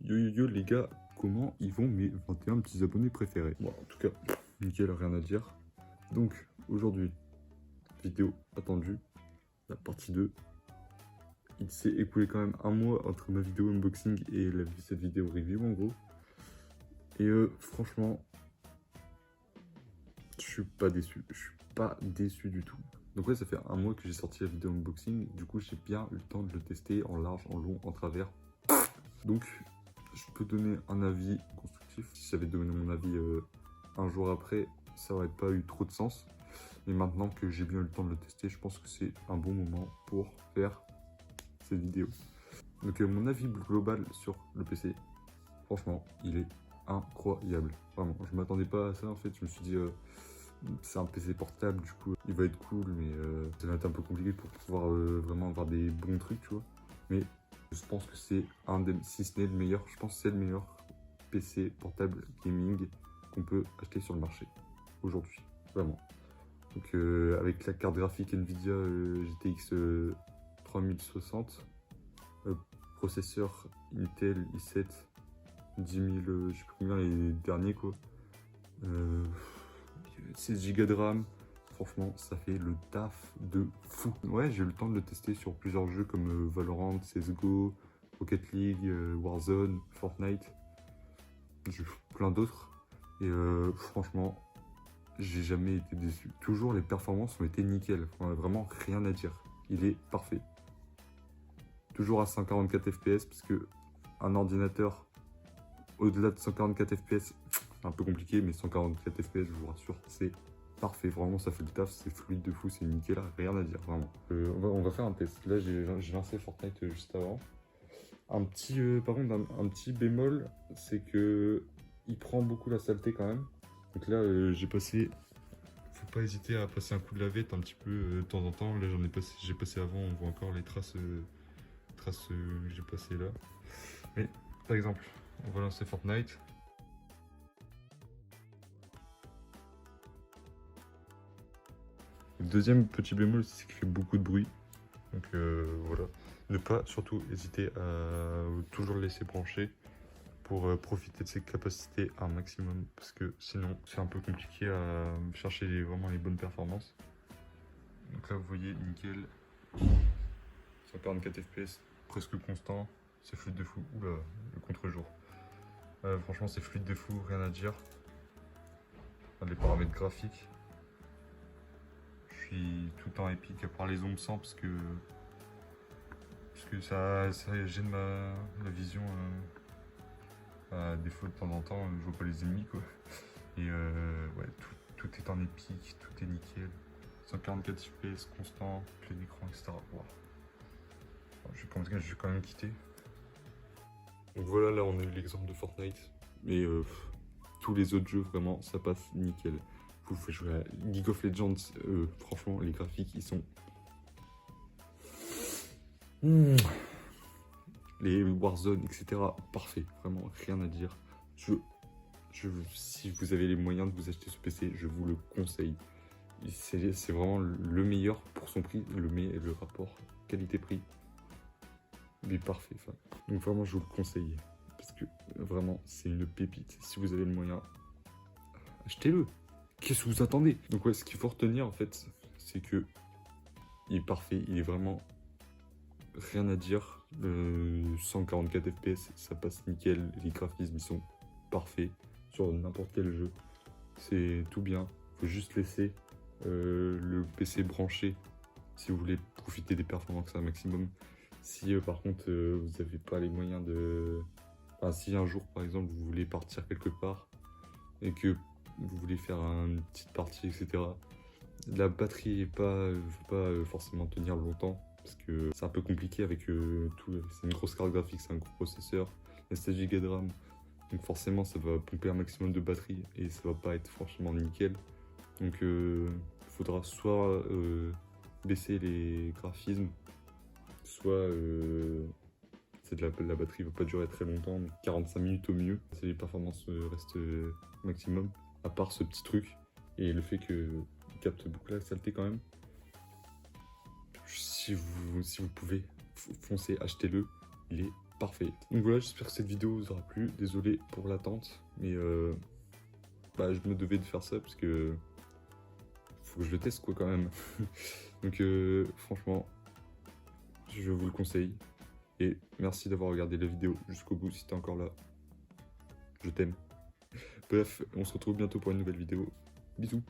Yo yo yo les gars, comment ils vont mes 21 petits abonnés préférés? Bon, en tout cas, nickel, rien à dire. Donc, aujourd'hui, vidéo attendue, la partie 2. Il s'est écoulé quand même un mois entre ma vidéo unboxing et cette vidéo review en gros. Et franchement, je suis pas déçu. Je suis pas déçu du tout. Donc ouais, ça fait un mois que j'ai sorti la vidéo unboxing. Du coup, j'ai bien eu le temps de le tester en large, en long, en travers. Donc, je peux donner un avis constructif. Si j'avais donné mon avis un jour après, ça aurait pas eu trop de sens. Mais maintenant que j'ai bien eu le temps de le tester, je pense que c'est un bon moment pour faire cette vidéo. Donc mon avis global sur le PC, franchement, il est incroyable. Vraiment, je m'attendais pas à ça en fait. Je me suis dit, c'est un PC portable, du coup, il va être cool, mais ça va être un peu compliqué pour pouvoir vraiment avoir des bons trucs, tu vois. Mais je pense que c'est un des, si ce n'est le meilleur, je pense que c'est le meilleur PC portable gaming qu'on peut acheter sur le marché aujourd'hui, vraiment. Donc avec la carte graphique Nvidia GTX 3060, processeur Intel i7 10 000, je sais plus combien les derniers quoi, 16 Go de RAM. Franchement, ça fait le taf de fou. Ouais, j'ai eu le temps de le tester sur plusieurs jeux comme Valorant, CSGO, Rocket League, Warzone, Fortnite, plein d'autres. Et franchement, j'ai jamais été déçu. Toujours les performances ont été nickel. Vraiment rien à dire. Il est parfait. Toujours à 144 fps parce que un ordinateur au-delà de 144 fps, c'est un peu compliqué, mais 144 fps, je vous rassure, c'est parfait. Vraiment, ça fait le taf, c'est fluide de fou, c'est nickel, rien à dire, vraiment. On va faire un test. Là, j'ai lancé Fortnite juste avant. Un petit, par contre, un petit bémol, c'est que il prend beaucoup la saleté quand même. Donc là, j'ai passé. Faut pas hésiter à passer un coup de lavette un petit peu de temps en temps. Là, j'ai passé avant, on voit encore les traces, que j'ai passées là. Mais par exemple, on va lancer Fortnite. Le deuxième petit bémol, c'est qu'il fait beaucoup de bruit. Donc voilà. Ne pas surtout hésiter à toujours le laisser brancher pour profiter de ses capacités un maximum. Parce que sinon, c'est un peu compliqué à chercher vraiment les bonnes performances. Donc là, vous voyez, nickel. 144 fps, presque constant. C'est fluide de fou. Oula, le contre-jour. Franchement, c'est fluide de fou, rien à dire. Les paramètres graphiques. Je suis tout le temps épique à part les ombres sans parce que ça gêne la vision. À défaut de temps en temps, je vois pas les ennemis quoi. Et ouais, tout est en épique, tout est nickel. 144 fps constant, plein écran, etc. Wow. Je vais quand même quitter. Donc voilà, là on a eu l'exemple de Fortnite. Mais tous les autres jeux, vraiment, ça passe nickel. Vous pouvez jouer à League of Legends, franchement, les graphiques, ils sont... Les Warzone, etc. Parfait, vraiment, rien à dire. Si vous avez les moyens de vous acheter ce PC, je vous le conseille. C'est vraiment le meilleur pour son prix, le rapport qualité-prix. Il est parfait. Enfin. Donc vraiment, je vous le conseille. Parce que vraiment, c'est une pépite. Si vous avez le moyen, achetez-le. Qu'est-ce que vous attendez? Donc ouais, ce qu'il faut retenir en fait, c'est que il est parfait, il est vraiment rien à dire. 144 fps, ça passe nickel. Les graphismes, ils sont parfaits sur n'importe quel jeu. C'est tout bien. Faut juste laisser le PC branché si vous voulez profiter des performances à un maximum. Si par contre vous n'avez pas les moyens de... Enfin, si un jour par exemple vous voulez partir quelque part et que vous voulez faire une petite partie, etc. La batterie ne va pas forcément tenir longtemps parce que c'est un peu compliqué avec tout. C'est une grosse carte graphique, c'est un gros processeur, il y a 16 Go de RAM. Donc forcément ça va pomper un maximum de batterie et ça va pas être franchement nickel. Donc il faudra soit baisser les graphismes, soit la batterie ne va pas durer très longtemps, donc 45 minutes au mieux. Les performances restent maximum, à part ce petit truc et le fait qu'il capte beaucoup la saleté quand même. Si vous pouvez, foncez, achetez-le, il est parfait. Donc voilà, j'espère que cette vidéo vous aura plu. Désolé pour l'attente, mais bah, je me devais de faire ça parce que faut que je le teste quoi quand même. Donc franchement, je vous le conseille. Et merci d'avoir regardé la vidéo jusqu'au bout si t'es encore là. Je t'aime. Bref, on se retrouve bientôt pour une nouvelle vidéo. Bisous.